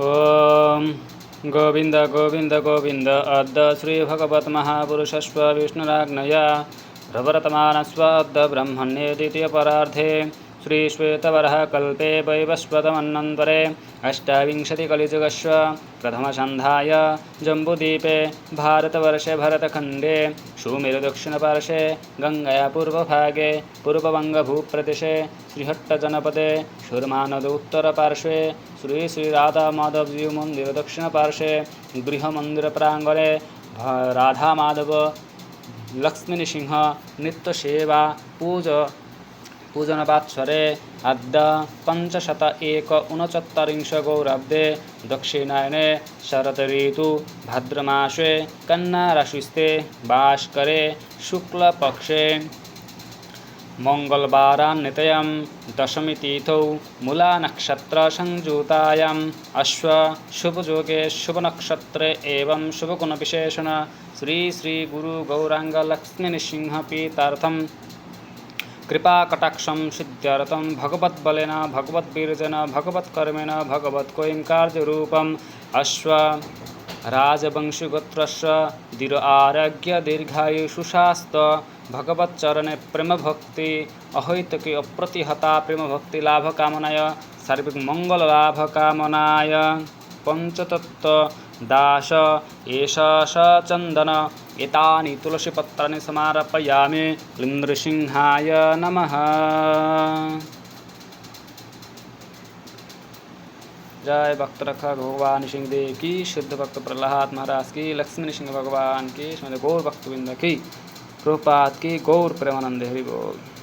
ओम गोविंद गोविंद गोविंद अद्य श्री भगवत महापुरुषस्व विष्णुराज्ञया प्रवर्तमानस्व अद्य ब्रह्मण्ये द्वितीय परार्धे श्री श्वेतवरः कल्पे वैवस्वतमन्वन्तरे अष्टाविंशतिकलिजुगस्व प्रथमसन्ध्याय जम्बूद्वीपे भारतवर्षे भरतखण्डे सुमेरुदक्षिणपार्श्वे गङ्गया पूर्वभागे पूर्ववङ्गभूप्रदेशे श्रीहट्टजनपदे सुरमानद उत्तरपार्श्वे श्री श्री राधा माधवजी मंदिर दक्षिणपार्श्वे गृहमन्दिरप्राङ्गणे राधा माधव लक्ष्मीनृसिंह नित्यसेवा पूजनवात्सरे अद्य 561 गौराब्दे दक्षिणायने शरदऋतु भाद्रमासे कन्याराशिस्थे भास्करे शुक्लपक्षे मंगलवारान्वितयां दशमी तिथौ मूला नक्षत्र संयुतायाम् अश्व शुभयोगे शुभनक्षत्रे एवं शुभगुण विशेषण श्री श्री गुरु गौरांग लक्ष्मी नृसिंह पीतार्थं कृपाकटाक्षं सिद्ध्यर्थं भगवद्बलेन भगवद्वीर्येण भगवत्कर्मेण भगवत्कैङ्कर्यरूपम् अश्व राजवंशीगोत्रस्य दीर्घ आरोग्य दीर्घायु सुशास्त भगवच्चरणे प्रेम भक्ति अहैतुकी अप्रतिहता प्रेम भक्ति लाभ कामनाय सार्विक मंगल लाभ कामनाय पंचतत्व दास एष स चंदन एतानि तुलसीपत्राणि समार्पयामि नृसिंहाय नमः। जय भक्त रखा भगवान सिंह देव की, शुद्ध भक्त प्रहलाद महाराज की, लक्ष्मी नृसिंह भगवान की, गौर भक्तवृंद की, प्रभुपाद की, गौर प्रेमानंद हरि बोल।